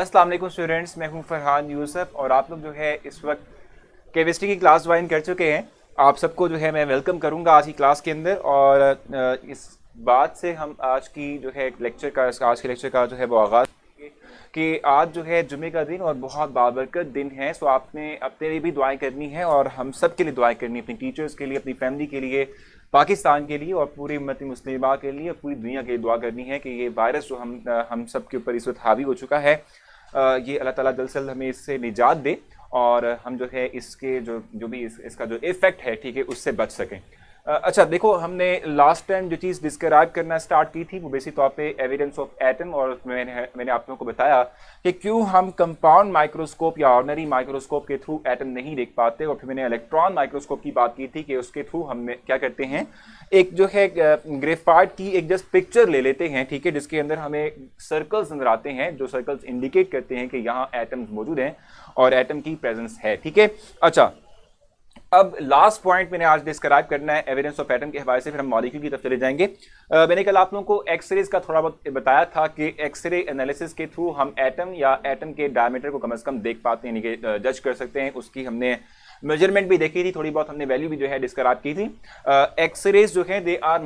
अस्सलाम वालेकुम स्टूडेंट्स, मैं हूं फरहान यूसुफ और आप लोग जो है इस वक्त केमिस्ट्री की क्लास ज्वाइन कर चुके हैं। आप सबको जो है मैं वेलकम करूंगा आज की क्लास के अंदर। और इस बात से हम आज की जो है लेक्चर का आज के लेक्चर का जो है वो आगाज़ कि आज जो है जुमे का दिन और बहुत बाबरकत दिन है। सो आपने अपने लिए भी दुआएं करनी है और हम सब के लिए दुआएं करनी है, अपनी टीचर्स के लिए, अपनी फैमिली के लिए, पाकिस्तान के लिए और पूरी उम्मत मुस्लिमा के लिए, पूरी दुनिया के लिए दुआ करनी है कि ये वायरस जो हम सब के ऊपर इस वक्त हावी हो चुका है, ये अल्लाह ताला जल्द से जल्द हमें इससे निजात दे और हम जो है इसके जो भी इसका जो इफ़ेक्ट है, ठीक है, उससे बच सकें। अच्छा देखो, हमने लास्ट टाइम जो चीज़ डिस्क्राइब करना स्टार्ट की थी वो बेसिक तौर पे एविडेंस ऑफ एटम, और मैंने आप लोगों को बताया कि क्यों हम कंपाउंड माइक्रोस्कोप या ऑर्डिनरी माइक्रोस्कोप के थ्रू एटम नहीं देख पाते। और फिर मैंने इलेक्ट्रॉन माइक्रोस्कोप की बात की थी कि उसके थ्रू हम क्या करते हैं, एक जो है ग्रेफाइट की एक जस्ट पिक्चर ले लेते हैं, ठीक है, जिसके अंदर हमें सर्कल्स नजर आते हैं, जो सर्कल्स इंडिकेट करते हैं कि यहाँ एटम्स मौजूद हैं और एटम की प्रेजेंस है, ठीक है। अच्छा, अब लास्ट पॉइंट मैंने आज डिस्क्राइब करना है एविडेंस ऑफ एटम के हवाले से, फिर हम मॉलिक्यूल की तरफ चले जाएंगे। मैंने कल आप लोगों को एक्सरेज का थोड़ा बहुत बताया था कि एक्सरे एनालिसिस के थ्रू हम एटम या एटम के डायमीटर को कम से कम देख पाते हैं, यानी कि जज कर सकते हैं। उसकी हमने मेजरमेंट भी देखी थी, थोड़ी बहुत हमने वैल्यू भी जो है डिस्क्राइब की थी। एक्सरेज जो है they are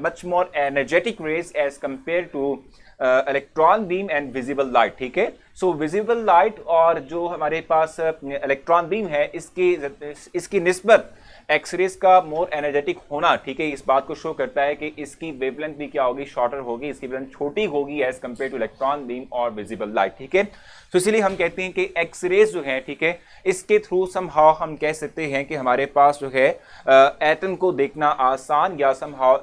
much more energetic rays as compared to electron beam and visible light, ठीक है। सो विजिबल लाइट और जो हमारे पास इलेक्ट्रॉन बीम है, इसकी निस्बत एक्सरेज का मोर एनर्जेटिक होना, ठीक है, इस बात को शो करता है कि इसकी वेवलेंथ भी क्या होगी, शॉर्टर होगी, इसकी वेवलेंथ छोटी होगी as compared to electron beam और विजिबल लाइट, ठीक है। तो इसलिए हम कहते हैं कि एक्सरेज जो है, ठीक है, इसके थ्रू समहाउ हम कह सकते हैं कि हमारे पास जो है एटम को देखना आसान या समहाउ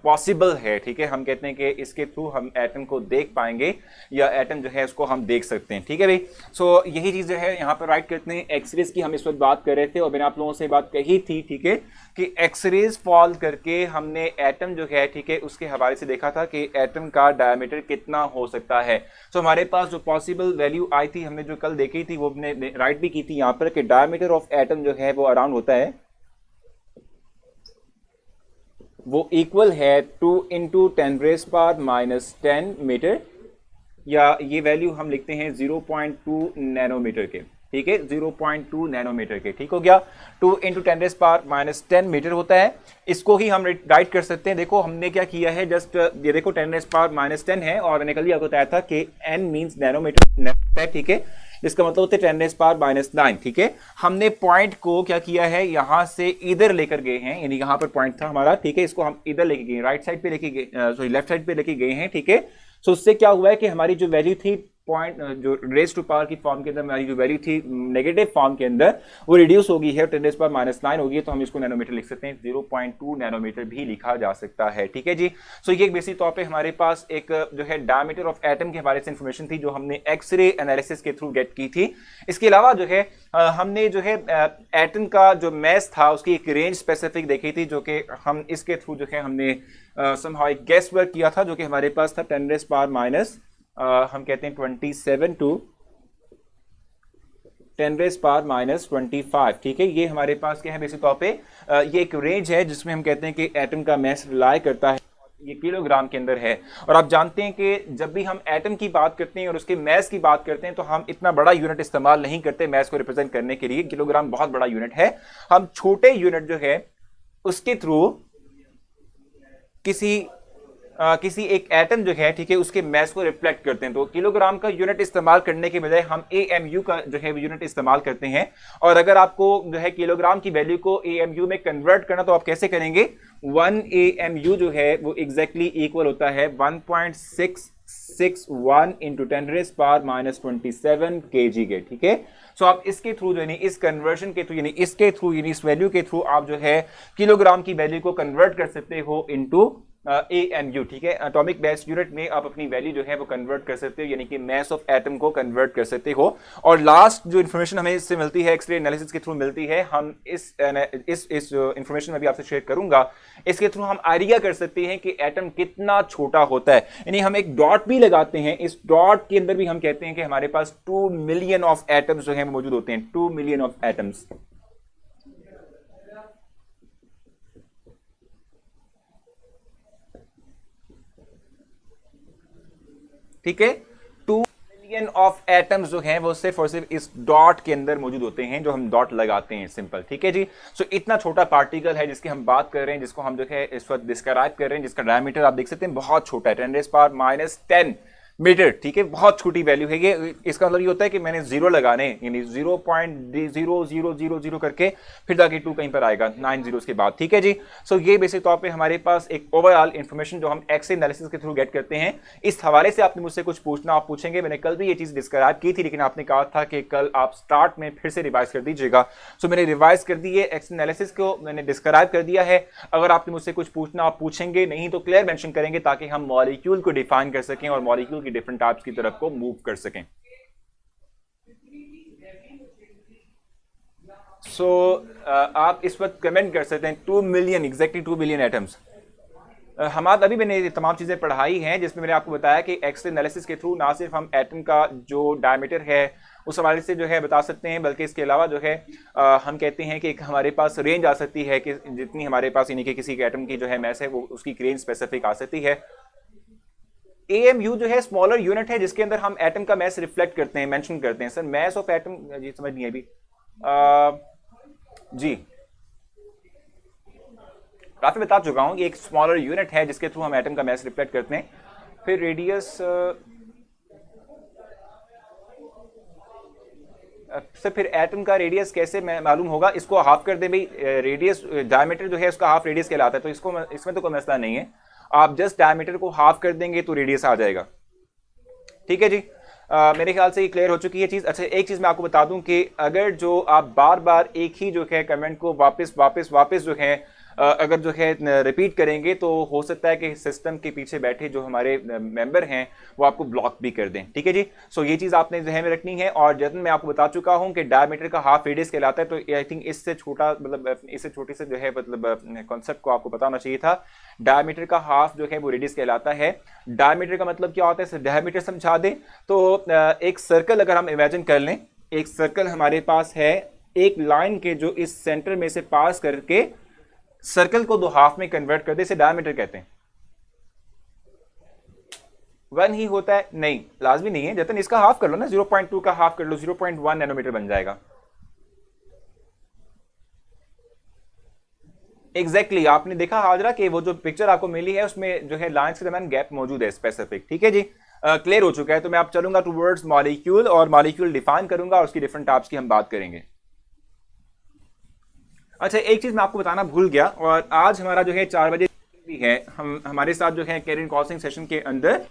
पॉसिबल है, ठीक है। हम कहते हैं कि इसके थ्रू हम एटम को देख पाएंगे या एटम जो है उसको हम देख सकते हैं, ठीक है भाई। सो यही चीज जो है यहाँ पर राइट करते हैं। एक्सरेज की हम इस वक्त बात कर रहे थे और मैंने आप लोगों से बात कही थी, ठीक है, कि एक्सरेज फॉल करके हमने एटम जो है, ठीक है, उसके हवाले से देखा था कि एटम का डायमीटर कितना हो सकता है। सो हमारे पास जो पॉसिबल वैल्यू आई थी, हमने जो कल देखी थी, वो हमने राइट भी की थी यहाँ पर, कि डायमीटर ऑफ एटम जो है वो अराउंड होता है, वो इक्वल है 2 इंटू 10⁻⁻10 मीटर, या ये वैल्यू हम लिखते हैं 0.2 नैनोमीटर के, ठीक है, 0.2 नैनोमीटर के, ठीक हो गया। 2 इंटू 10⁻⁻10 मीटर होता है। इसको ही हम राइट कर सकते हैं। देखो हमने क्या किया है, जस्ट ये देखो 10⁻⁻10 है और मैंने कल ही आपको बताया था कि n मींस नैनोमीटर, ठीक है, इसका मतलब होता है 10⁻�9, ठीक है। हमने पॉइंट को क्या किया है, यहां से इधर लेकर गए हैं, यानी यहां पर पॉइंट था हमारा, ठीक है, इसको हम इधर लेके गए, राइट साइड पे लेके गए, सॉरी लेफ्ट साइड पे लेके गए हैं, ठीक है। सो उससे क्या हुआ है कि हमारी जो वैल्यू थी पॉइंट, जो रेज टू पावर की फॉर्म के अंदर हमारी जो वैल्यू थी नेगेटिव फॉर्म के अंदर, वो रिड्यूस हो गई है, 10⁻⁹ हो गई है, तो हम इसको नैनोमीटर लिख सकते हैं, 0.2 नैनोमीटर भी लिखा जा सकता है, ठीक है जी। सो ये बेसिक तौर पे हमारे पास एक जो है डायमीटर ऑफ एटम के हवाले से इंफॉर्मेशन थी जो हमने एक्सरे एनालिसिस के थ्रू गेट की थी। इसके अलावा जो है हमने जो है एटम का जो मैस था उसकी एक रेंज स्पेसिफिक देखी थी, जो कि हम इसके थ्रू जो है हमने समहाउ एक गेस वर्क किया था, जो कि हमारे पास था 10⁻⁻, हम कहते हैं 27 टू 10⁻⁻25, ठीक है। ये हमारे पास क्या है, बेसिक तौर पे ये एक रेंज है जिसमें हम कहते हैं कि एटम का मैस रिलाई करता है, ये किलोग्राम के अंदर है। और आप जानते हैं कि जब भी हम एटम की बात करते हैं और उसके मैस की बात करते हैं तो हम इतना बड़ा यूनिट इस्तेमाल नहीं करते मैस को रिप्रेजेंट करने के लिए। किलोग्राम बहुत बड़ा यूनिट है। हम छोटे यूनिट जो है उसके थ्रू किसी एक एटम जो है, ठीक है, उसके मैस को रिफ्लेक्ट करते हैं। तो किलोग्राम का यूनिट इस्तेमाल करने के बजाय हम एएमयू का जो है यूनिट इस्तेमाल करते हैं। और अगर आपको जो है किलोग्राम की वैल्यू को एएमयू में कन्वर्ट करना, तो आप कैसे करेंगे, 1 एएमयू जो है वो एग्जैक्टली इक्वल होता है 1.661 इंटू 10⁻⁻27 kg के, ठीक है। सो आप इसके थ्रू यानी इस कन्वर्शन के थ्रू, यानी इसके थ्रू, यानी इस वैल्यू के थ्रू आप जो है किलोग्राम की वैल्यू को कन्वर्ट कर सकते हो इनटू एएमयू, ठीक है। एटॉमिक मैस यूनिट में आप अपनी वैल्यू जो है वो कन्वर्ट कर सकते हो, यानी कि मैस ऑफ एटम को कन्वर्ट कर सकते हो। और लास्ट जो इन्फॉर्मेशन हमें इससे मिलती है, एक्सरे एनालिसिस के थ्रू मिलती है, हम इस इन्फॉर्मेशन में भी आपसे शेयर करूंगा, इसके थ्रू हम आइडिया कर सकते हैं कि एटम कितना छोटा होता है। यानी हम एक डॉट भी लगाते हैं, इस डॉट के अंदर भी हम कहते हैं कि हमारे पास 2 मिलियन ऑफ एटम्स जो है मौजूद होते हैं, 2 मिलियन ऑफ एटम्स। ठीक है, 2 मिलियन ऑफ एटम्स जो हैं वो सिर्फ और सिर्फ इस डॉट के अंदर मौजूद होते हैं, जो हम डॉट लगाते हैं, सिंपल, ठीक है जी। सो इतना छोटा पार्टिकल है जिसकी हम बात कर रहे हैं, जिसको हम जो है इस वक्त डिस्क्राइब कर रहे हैं, जिसका डायमीटर आप देख सकते हैं बहुत छोटा है, 10⁻⁻10 मीटर, ठीक है, बहुत छोटी वैल्यू है ये। इसका मतलब ये होता है कि मैंने जीरो लगाने, यानी 0.0000 करके फिर जाके 2 कहीं पर आएगा 9 जीरोस के बाद, ठीक है जी। सो ये बेसिक तौर पे हमारे पास एक ओवरऑल इंफॉर्मेशन जो हम एक्स एनालिसिस के थ्रू गेट करते हैं। इस हवाले से आपने मुझसे कुछ पूछना, आप पूछेंगे। मैंने कल भी ये चीज डिस्क्राइब की थी, लेकिन आपने कहा था कि कल आप स्टार्ट में फिर से रिवाइज कर दीजिएगा। सो मैंने रिवाइज कर दी है, एक्स एनालिसिस को मैंने डिस्क्राइब कर दिया है। अगर आपने मुझसे कुछ पूछना आप पूछेंगे, नहीं तो क्लियर मेंशन करेंगे, ताकि हम मॉलिक्यूल को डिफाइन कर सकें और मॉलिक्यूल की डिफरेंट टाइप्स की तरफ को मूव कर सकें। सो आप इस वक्त कमेंट कर सकते हैं 2 मिलियन, एग्जैक्टली 2 बिलियन एटम्स। हमारा अभी मैंने तमाम चीज़ें पढ़ाई हैं, जिसमें मैंने आपको बताया कि एक्स एनालिसिस के थ्रू ना सिर्फ हम एटम का जो डायमीटर है उस हवाले से जो है बता सकते हैं, बल्कि इसके अलावा जो है हम कहते हैं कि एक हमारे पास रेंज आ सकती है कि जितनी हमारे पास यानी कि किसी एटम की जो है मैस है वो उसकी रेंज स्पेसिफिक आ सकती है। AMU जो है स्मॉलर यूनिट है जिसके अंदर हम एटम का मैस रिफ्लेक्ट करते हैं, मेंशन करते हैं। सर मैस ऑफ एटम जी समझ नहीं है अभी जी, काफी बता चुका हूं कि एक स्मॉलर यूनिट है जिसके थ्रू हम एटम का मैस रिफ्लेक्ट करते हैं। फिर रेडियस से फिर एटम का रेडियस कैसे मालूम होगा, इसको हाफ कर दें भाई, रेडियस डायमीटर जो है उसका हाफ रेडियस कहलाता है, तो इसको इसमें तो कोई मसला नहीं है, आप जस्ट डायमीटर को हाफ कर देंगे तो रेडियस आ जाएगा, ठीक है जी। मेरे ख्याल से ये क्लियर हो चुकी है चीज। अच्छा एक चीज मैं आपको बता दूं कि अगर जो आप बार बार एक ही जो है कमेंट को वापस वापस वापस जो है अगर जो है रिपीट करेंगे तो हो सकता है कि सिस्टम के पीछे बैठे जो हमारे मेंबर हैं वो आपको ब्लॉक भी कर दें, ठीक है जी। सो ये चीज़ आपने जहन में रखनी है। और जैसे मैं आपको बता चुका हूं कि डायमीटर का हाफ रेडियस कहलाता है, तो आई थिंक इससे छोटा मतलब इससे छोटे से जो है मतलब कॉन्सेप्ट को आपको पता होना चाहिए था। डायमीटर का हाफ जो है वो रेडियस कहलाता है। डायमीटर का मतलब क्या होता है, डायमीटर समझा दें तो एक सर्कल अगर हम इमेजिन कर लें, एक सर्कल हमारे पास है, एक लाइन के जो इस सेंटर में से पास करके सर्कल को दो हाफ में कन्वर्ट कर दे, इसे डायमीटर कहते हैं। वन ही होता है नहीं, लाजमी नहीं है। जतन इसका हाफ कर लो ना, 0.2 का हाफ कर लो, 0.1 नैनोमीटर बन जाएगा। एग्जैक्टली आपने देखा हाजरा कि वो जो पिक्चर आपको मिली है उसमें जो है लाइंस के दरमियान गैप मौजूद है स्पेसिफिक, ठीक है जी। क्लियर हो चुका है। तो मैं आप चलूंगा टूवर्ड्स मॉलिक्यूल और मॉलिक्यूल डिफाइन करूंगा और उसकी डिफरेंट टाइप्स की हम बात करेंगे। अच्छा एक चीज मैं आपको बताना भूल गया, और आज हमारा जो है 4 बजे भी है, हम हमारे साथ जो है कैरियर काउंसलिंग सेशन के अंदर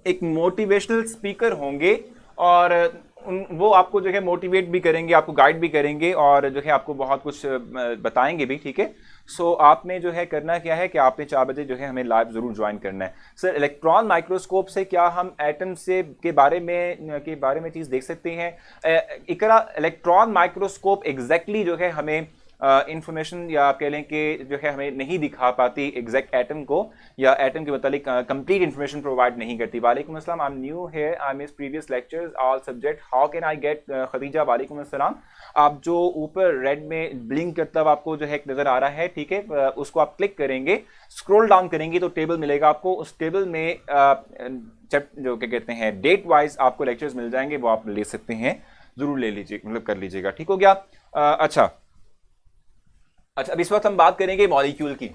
एक मोटिवेशनल स्पीकर होंगे और वो आपको जो है मोटिवेट भी करेंगे, आपको गाइड भी करेंगे और जो है आपको बहुत कुछ बताएंगे भी, ठीक है। सो आपने जो है करना क्या है कि आपने 4 बजे जो है हमें लाइव जरूर ज्वाइन करना है। सर इलेक्ट्रॉन माइक्रोस्कोप से क्या हम एटम से के बारे में चीज़ देख सकते हैं? इकरा इलेक्ट्रॉन माइक्रोस्कोप एग्जैक्टली जो है हमें इंफॉर्मेशन या आप कह लें कि जो है हमें नहीं दिखा पाती एग्जैक्ट एटम को, या एटम के मतलब कंप्लीट इंफॉर्मेशन प्रोवाइड नहीं करती। वालेकुम अस्सलाम, I am new here, I miss previous lectures all subject, how can I get Khadija. वालेकुम अस्सलाम। आप जो ऊपर रेड में ब्लिंक करता हुआ आपको जो है नजर आ रहा है, ठीक है, उसको आप क्लिक करेंगे, स्क्रॉल डाउन करेंगे तो टेबल मिलेगा आपको। उस टेबल में जो क्या कहते हैं डेट वाइज आपको लेक्चर्स मिल जाएंगे, वो आप ले सकते हैं, जरूर ले लीजिए, मतलब कर लीजिएगा, ठीक हो गया। अच्छा, अब इस वक्त हम बात करेंगे मॉलिक्यूल की,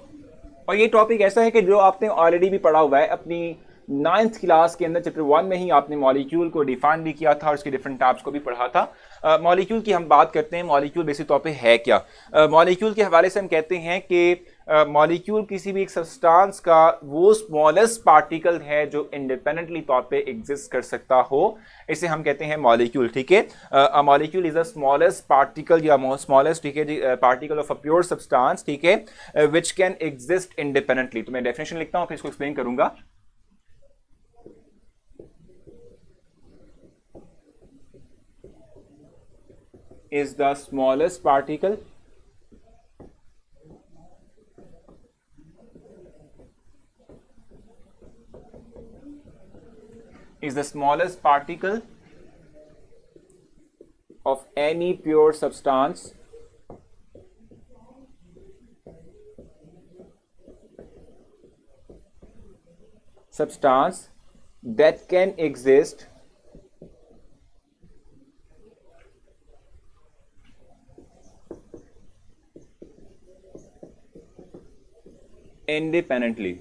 और ये टॉपिक ऐसा है कि जो आपने ऑलरेडी भी पढ़ा हुआ है अपनी 9th क्लास के अंदर, चैप्टर 1 में ही आपने मॉलिक्यूल को डिफाइन भी किया था और उसके डिफरेंट टाइप्स को भी पढ़ा था। मॉलिक्यूल की हम बात करते हैं, मॉलिक्यूल बेसिक तौर पे है क्या। मॉलिक्यूल के हवाले से हम कहते हैं कि मॉलिक्यूल किसी भी एक सब्सटेंस का वो स्मॉलेस्ट पार्टिकल है जो इंडिपेंडेंटली तौर पे एग्जिस्ट कर सकता हो, इसे हम कहते हैं मॉलिक्यूल, ठीक है। Molecule is the smallest particle या स्मॉलेस्ट, ठीक है जी, particle of a pure substance, ठीक है, विच कैन एग्जिस्ट इंडिपेंडेंटली। तो मैं डेफिनेशन लिखता हूं फिर इसको एक्सप्लेन करूंगा। is the smallest particle of any pure substance that can exist independently,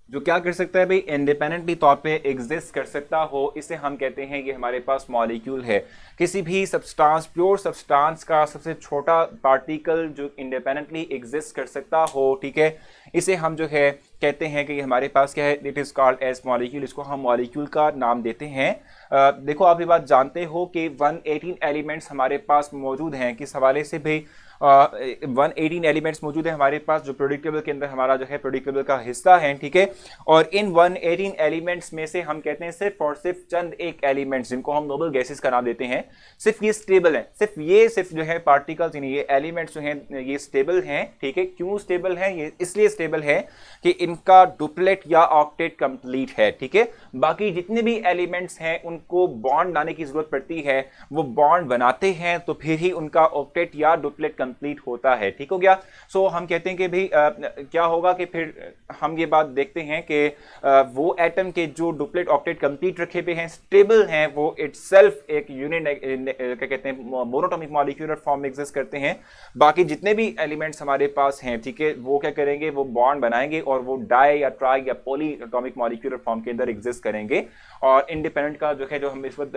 जो क्या कर सकता है भाई, इंडिपेंडेंटली तौर पे एग्जिस्ट कर सकता हो, इसे हम कहते हैं कि हमारे पास मॉलिक्यूल है। किसी भी सब्सटेंस, प्योर सब्सटेंस का सबसे छोटा पार्टिकल जो इंडिपेंडेंटली एग्जिस्ट कर सकता हो, ठीक है, इसे हम जो है कहते हैं कि हमारे पास क्या है, it is called as molecule. इसको हम मॉलिक्यूल का नाम देते हैं। देखो आप ये बात जानते हो कि 118 एलिमेंट्स हमारे पास मौजूद हैं। किस हवाले से भाई, 118 एलिमेंट्स मौजूद है हमारे पास, जो प्रोडिक्टेबल के अंदर हमारा जो है प्रोडिक्टेबल का हिस्सा है, ठीक है। और इन 118 एलिमेंट्स में से हम कहते हैं सिर्फ और सिर्फ चंद एक एलिमेंट्स, जिनको हम नोबल गैसेस का नाम देते हैं, सिर्फ ये स्टेबल है। सिर्फ जो है पार्टिकल्स, यानी ये एलिमेंट्स जो हैं ये स्टेबल हैं, ठीक है। क्यों स्टेबल है? ये इसलिए स्टेबल है कि इनका डुप्लेट या ऑक्टेट कंप्लीट है, ठीक है। बाकी जितने भी एलिमेंट्स हैं उनको बॉन्ड लाने की जरूरत पड़ती है, वो बॉन्ड बनाते हैं तो फिर ही उनका ऑक्टेट या डुप्लेट कंप्लीट होता है, ठीक हो गया। सो हम कहते हैं कि भाई क्या होगा कि फिर हम ये बात देखते हैं कि वो एटम के जो डुप्लेट ऑक्टेट कंप्लीट रखे हुए हैं, स्टेबल हैं, वो इटसेल्फ एक यूनिट क्या कहते हैं मोनोटॉमिक मॉलिक्यूलर फॉर्म में एग्जिस्ट करते हैं। बाकी जितने भी एलिमेंट्स हमारे पास हैं, ठीक है, वो क्या करेंगे, वो बॉन्ड बनाएंगे और वो डाई या ट्राई या पॉली एटॉमिक मॉलिक्यूलर फॉर्म के अंदर एग्जिस्ट करेंगे। और इंडिपेंडेंट का जो है, जो हम इस वक्त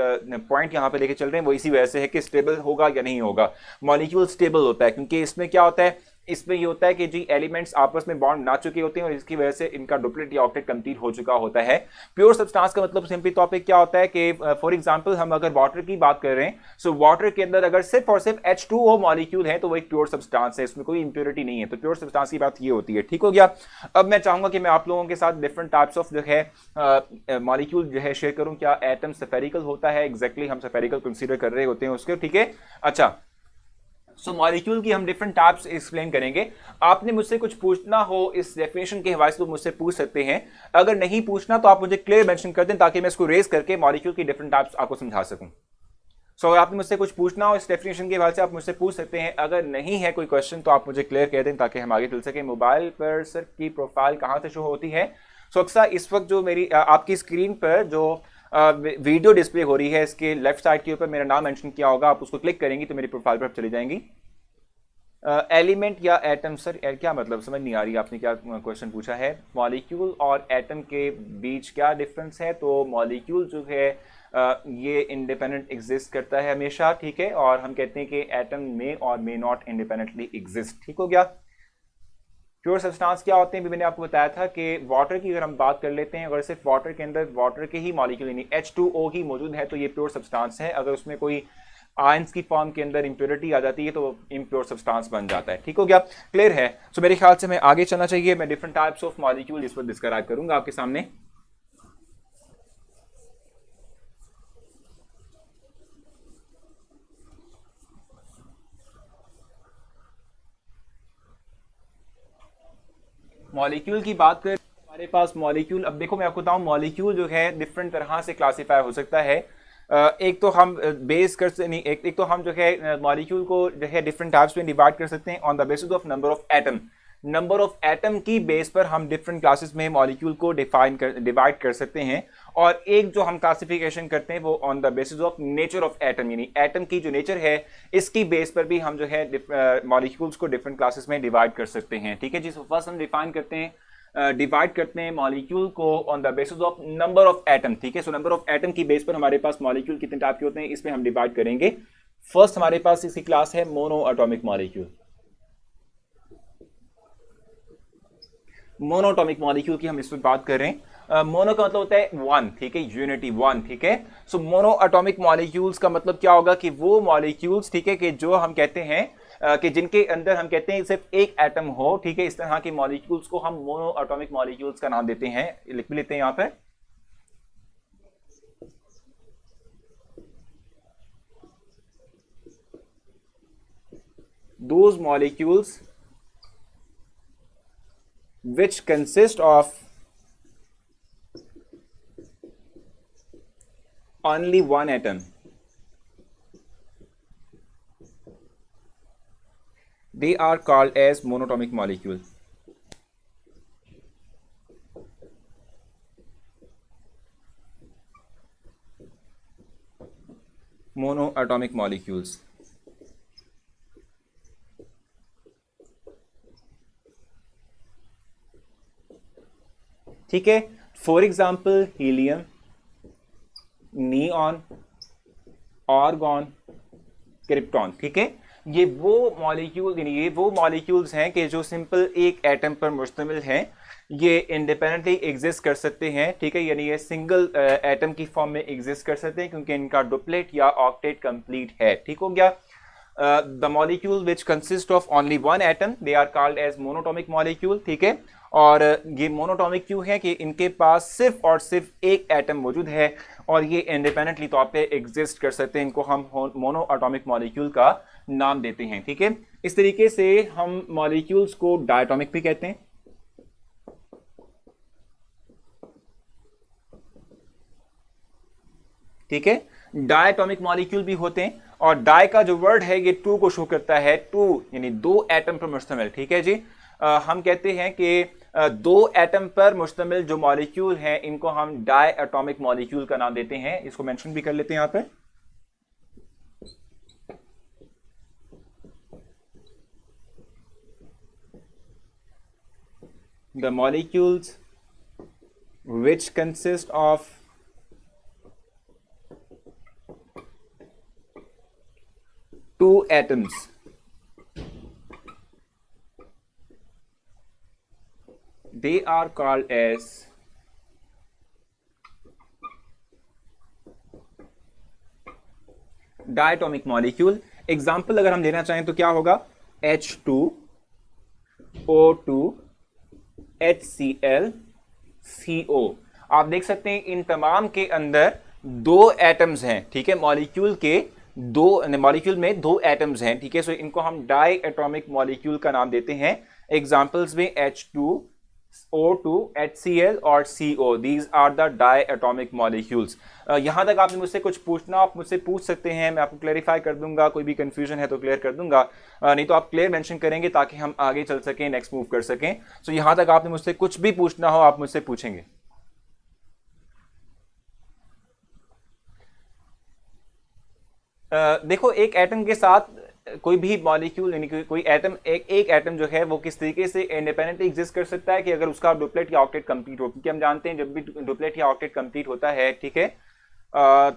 पॉइंट यहाँ पे लेके चल रहे हैं, वो इसी वजह से है कि स्टेबल होगा या नहीं होगा। मॉलिक्यूल स्टेबल होता है क्योंकि इसमें क्या होता है, इसमें ये होता है कि जी एलिमेंट्स आपस में बॉन्ड बना चुके होते हैं और इसकी वजह से इनका डुप्लेट या ऑक्टेट कंप्लीट हो चुका होता है। प्योर सब्सटेंस का मतलब सिंपली तौर पे क्या होता है कि फॉर एग्जांपल हम अगर वाटर की बात कर रहे हैं, सो वाटर के अंदर अगर सिर्फ और सिर्फ H2O मॉलिक्यूल है तो वो एक प्योर सब्सटेंस है, इसमें कोई इंप्योरिटी नहीं है। तो प्योर सब्सटेंस की बात ये होती है, ठीक हो गया। अब मैं चाहूंगा कि मैं आप लोगों के साथ डिफरेंट टाइप्स ऑफ जो है मॉलिक्यूल जो है शेयर करूं। क्या एटम स्फेरिकल होता है? एग्जैक्टली हम स्फेरिकल कंसीडर कर रहे होते हैं उसके, ठीक है। अच्छा, सो मॉलिक्यूल की हम डिफरेंट टाइप्स एक्सप्लेन करेंगे। आपने मुझसे कुछ पूछना हो इस डेफिनेशन के हवाले से तो मुझसे पूछ सकते हैं। अगर नहीं पूछना तो आप मुझे क्लियर मेंशन कर दें ताकि मैं इसको रेज करके मॉलिक्यूल की डिफरेंट टाइप्स आपको समझा सकूं। सो अगर आपने मुझसे कुछ पूछना हो इस डेफिनेशन के हवाले से आप मुझसे पूछ सकते हैं। अगर नहीं है कोई क्वेश्चन तो आप मुझे क्लियर कर दें ताकि हम आगे चल सकें। मोबाइल पर सर की प्रोफाइल कहाँ से शो होती है? सो अक्सर इस वक्त जो मेरी आपकी स्क्रीन पर जो वीडियो डिस्प्ले हो रही है, इसके लेफ्ट साइड के ऊपर मेरा नाम मेंशन किया होगा, आप उसको क्लिक करेंगी तो मेरी प्रोफाइल पर चली जाएंगी। एलिमेंट या एटम, सर क्या मतलब, समझ नहीं आ रही आपने क्या क्वेश्चन पूछा है। मॉलिक्यूल और एटम के बीच क्या डिफरेंस है? तो मॉलिक्यूल जो है ये इंडिपेंडेंट एग्जिस्ट करता है हमेशा, ठीक है। और हम कहते हैं कि एटम में और मे नॉट इंडिपेंडेंटली एग्जिस्ट, ठीक हो गया। प्योर सब्सटेंस क्या होते हैं भी मैंने आपको बताया था कि वाटर की अगर हम बात कर लेते हैं, अगर सिर्फ वाटर के अंदर वाटर के ही मॉलिक्यूल यानी H2O ही मौजूद है तो ये प्योर सब्सटेंस है। अगर उसमें कोई आयंस की फॉर्म के अंदर इंप्योरिटी आ जाती है तो इम्प्योर सब्सटेंस बन जाता है, ठीक हो गया, क्लियर है। सो मेरे ख्याल से मैं आगे चलना चाहिए। मैं डिफरेंट टाइप्स ऑफ मॉलिक्यूल इस पर डिस्क्राइब करूंगा आपके सामने। मॉलिक्यूल की बात करें हमारे पास मॉलिक्यूल, अब देखो मैं आपको बताऊं, मॉलिक्यूल जो है डिफरेंट तरह से क्लासीफाई हो सकता है। एक तो हम बेस कर नहीं, एक तो हम जो है मॉलिक्यूल को जो है डिफरेंट टाइप्स में डिवाइड कर सकते हैं on the basis of number of atom. Number of atom की बेस पर हम डिफरेंट क्लासेस में मॉलिक्यूल को डिवाइड कर सकते हैं। और एक जो हम क्लासिफिकेशन करते हैं वो on the basis of nature of atom, यानी एटम की जो नेचर है इसकी बेस पर भी हम जो है मॉलिक्यूल्स को डिफरेंट क्लासेस में डिवाइड कर सकते हैं, ठीक है जी। फर्स्ट हम डिवाइड करते हैं मॉलिक्यूल को on the basis of number of atom, ठीक है। सो नंबर ऑफ एटम की बेस पर हमारे पास मॉलिक्यूल कितने टाइप के होते हैं इसमें हम डिवाइड करेंगे। फर्स्ट हमारे पास इसकी क्लास है mono atomic molecule. Monoatomic molecule की हम इस पर बात कर रहे हैं। मोनो का मतलब होता है वन, ठीक है, यूनिटी वन, ठीक है। सो मोनो एटॉमिक मॉलिक्यूल्स का मतलब क्या होगा कि वो मॉलिक्यूल्स, ठीक है, कि जो हम कहते हैं कि जिनके अंदर हम कहते हैं सिर्फ एक एटम हो, ठीक है, इस तरह के मॉलिक्यूल्स को हम मोनो एटॉमिक मॉलिक्यूल्स का नाम देते हैं। लिख भी लेते हैं यहां पर। Those molecules which consist of only one atom, they are called as monatomic molecule। monoatomic molecules। ठीक है। For example helium, neon, argon, krypton. ठीक है, ये वो मॉलिक्यूल यानी ये वो मॉलिक्यूल्स हैं कि जो सिंपल एक एटम पर मुश्तमिल हैं, ये इंडिपेंडेंटली एग्जिस्ट कर सकते हैं। ठीक है, यानी ये सिंगल एटम की फॉर्म में एग्जिस्ट कर सकते हैं क्योंकि इनका डुप्लेट या ऑक्टेट कंप्लीट है। ठीक हो गया। The molecule which consist of only one atom they are called as monatomic molecule. ठीक है, और ये मोनोटॉमिक क्यों है कि इनके पास सिर्फ और सिर्फ एक एटम मौजूद है और ये इंडिपेंडेंटली तौर पे एग्जिस्ट कर सकते हैं। इनको हम मोनो एटॉमिक मॉलिक्यूल का नाम देते हैं। ठीक है, इस तरीके से हम मॉलिक्यूल्स को डायटॉमिक भी कहते हैं। ठीक है, डायटॉमिक मॉलिक्यूल भी होते हैं और डाई का जो वर्ड है ये टू को शो करता है, टू यानी दो एटम पर मुश्तमिल। ठीक है जी, हम कहते हैं कि दो एटम पर मुश्तमिल जो मॉलिक्यूल हैं इनको हम डाई एटॉमिक मॉलिक्यूल का नाम देते हैं। इसको मेंशन भी कर लेते हैं यहां पर। The molecules which consist of two atoms they are called as diatomic molecule. Example अगर हम लेना चाहें तो क्या होगा, H2O2 HCl CO। आप देख सकते हैं इन तमाम के अंदर दो एटम्स हैं। ठीक है, मॉलिक्यूल के मॉलिक्यूल में दो एटम्स हैं। ठीक है, सो इनको हम डाई एटॉमिक मॉलिक्यूल का नाम देते हैं। एग्जांपल्स में H2O2 HCl और CO, these are the diatomic molecules. यहां तक आपने मुझसे कुछ पूछना, आप मुझसे पूछ सकते हैं, मैं आपको क्लैरिफाई कर दूंगा। कोई भी कंफ्यूजन है तो क्लियर कर दूंगा, नहीं तो आप क्लियर मेंशन करेंगे ताकि हम आगे चल सकें, नेक्स्ट मूव कर सकें। सो यहां तक आपने मुझसे कुछ भी पूछना हो आप मुझसे पूछेंगे। देखो, एक एटम के साथ कोई भी मॉलिक्यूल यानी कोई एटम एक एटम जो है वो किस तरीके से इंडिपेंडेंटली एग्जिस्ट कर सकता है कि अगर उसका डुप्लेट या ऑक्टेट कंप्लीट हो, क्योंकि हम जानते हैं जब भी डुप्लेट या ऑक्टेट कंप्लीट होता है, ठीक है,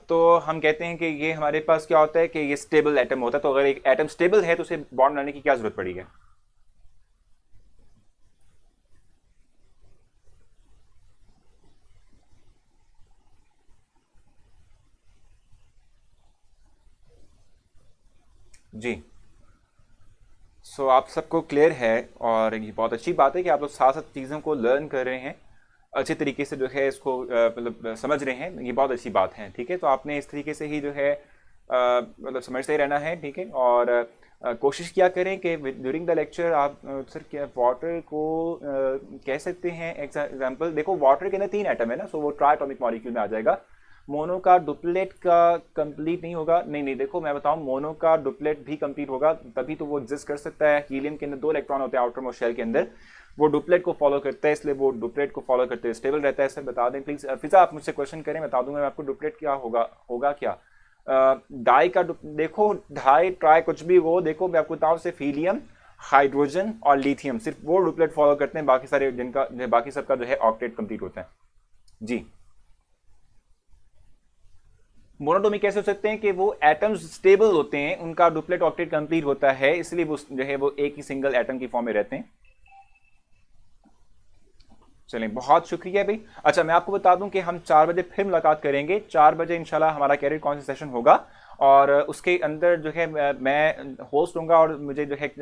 तो हम कहते हैं कि ये हमारे पास क्या होता है कि ये स्टेबल एटम होता है। तो अगर एक एटम स्टेबल है तो उसे बॉन्ड बनाने की क्या जरूरत पड़ी है। जी, सो आप सबको क्लियर है और ये बहुत अच्छी बात है कि आप लोग साथ साथ चीज़ों को लर्न कर रहे हैं, अच्छे तरीके से जो है इसको मतलब समझ रहे हैं, ये बहुत अच्छी बात है। ठीक है, तो आपने इस तरीके से ही जो है मतलब समझते ही रहना है। ठीक है, और कोशिश किया करें कि ड्यूरिंग द लेक्चर आप सर क्या वाटर को कह सकते हैं एग्जाम्पल। देखो, वाटर के अंदर तीन एटम है ना, सो वो ट्राइटॉमिक मॉलिक्यूल में आ जाएगा। मोनो का डुप्लेट का कंप्लीट नहीं होगा, नहीं, देखो मैं बताऊं, मोनो का डुप्लेट भी कंप्लीट होगा तभी तो वो एग्जिस्ट कर सकता है। हीलियम के अंदर दो इलेक्ट्रॉन होते हैं आउटर मोस्ट शेल के अंदर, वो डुप्लेट को फॉलो करता है, इसलिए वो डुप्लेट को फॉलो करते हैं, स्टेबल रहता है। सर बता दें प्लीज, फिजा आप मुझसे क्वेश्चन करें, बता दूंगा मैं आपको डुप्लेट क्या होगा क्या। डाई का देखो, डाई ट्राई कुछ भी वो, देखो मैं आपको बताऊं, सिर्फ हीलियम, हाइड्रोजन और लिथियम, सिर्फ वो डुप्लेट फॉलो करते हैं, बाकी सारे जिनका बाकी सबका जो है ऑक्टेट कंप्लीट होता है। जी, मोनोटॉमिक कैसे हो सकते हैं कि वो एटम्स स्टेबल होते हैं, उनका डुप्लेट ऑक्टेट कंप्लीट होता है, इसलिए वो जो है वो एक ही सिंगल एटम की फॉर्म में रहते हैं। चलें, बहुत शुक्रिया भाई। अच्छा, मैं आपको बता दूं कि हम 4 बजे फिर मुलाकात करेंगे। 4 बजे इंशाल्लाह हमारा कैरियर कौन सा सेशन होगा और उसके अंदर जो है मैं होस्ट होऊंगा और मुझे जो है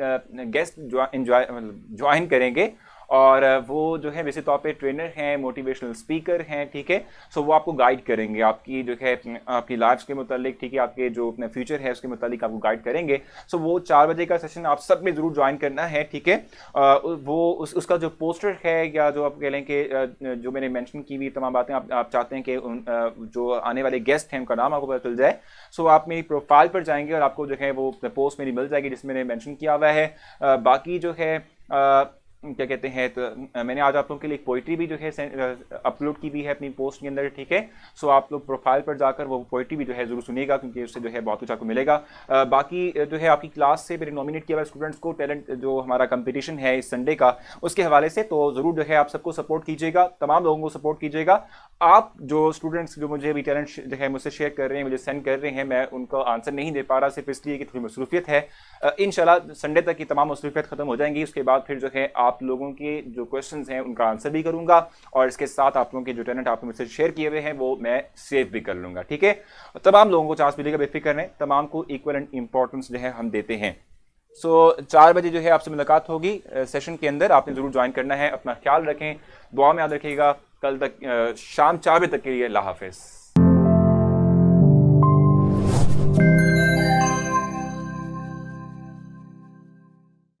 गेस्ट ज्वाइन करेंगे और वो जो है वैसे तौर पे ट्रेनर हैं, मोटिवेशनल स्पीकर हैं। ठीक है, सो वो आपको गाइड करेंगे आपकी जो है आपकी लाइफ के मुतालिक, ठीक है, आपके जो अपना फ्यूचर है उसके मुतालिक आपको गाइड करेंगे। सो वो 4 बजे का सेशन आप सब में ज़रूर ज्वाइन करना है। ठीक है, वो उसका जो पोस्टर है या जो आप कह लें कि जो मैंने मेंशन की हुई तमाम बातें आप चाहते हैं कि जो आने वाले गेस्ट हैं उनका नाम आपको पता चल जाए, सो आप मेरी प्रोफाइल पर जाएंगे और आपको जो है वो पोस्ट मेरी मिल जाएगी जिसमें मैंने मेंशन किया हुआ है। बाकी जो है क्या कहते हैं, तो मैंने आज आप लोगों के लिए एक पोइट्री भी जो है अपलोड की भी है अपनी पोस्ट के अंदर, ठीक है। सो आप लोग प्रोफाइल पर जाकर वो पोइट्री भी जो है ज़रूर सुनिएगा, क्योंकि उससे जो है बहुत कुछ आपको मिलेगा। बाकी जो है आपकी क्लास से मेरे नॉमिनेट किया हुआ स्टूडेंट्स को टैलेंट जो हमारा कंपटीशन है इस संडे का, उसके हवाले से तो ज़रूर जो है आप सबको सपोर्ट कीजिएगा, तमाम लोगों को सपोर्ट कीजिएगा। आप जो स्टूडेंट्स जो मुझे अभी टैलेंट जो है मुझसे शेयर कर रहे हैं, मुझे सेंड कर रहे हैं, मैं उनको आंसर नहीं दे पा रहा सिर्फ इसलिए कि थोड़ी मसरूफियत है। इंशाल्लाह संडे तक की तमाम मसरूफियत ख़त्म हो जाएंगी, उसके बाद फिर जो है आप लोगों के जो क्वेश्चंस हैं उनका आंसर भी करूंगा, और इसके साथ आप लोगों के जो टैलेंट आपने मुझसे शेयर किए हुए हैं वो मैं सेव भी कर लूंगा, ठीक है। तमाम लोगों को चांस मिलेगा, बेफिक्र रहें, तमाम को इक्वल एंड इंपॉर्टेंस जो है हम देते हैं। सो 4 बजे जो है आपसे मुलाकात होगी सेशन के अंदर, आपने ज़रूर ज्वाइन करना है। अपना ख्याल रखें, दुआ में याद रखिएगा। कल तक शाम 4 बजे तक के लिए अल्लाह हाफिज़।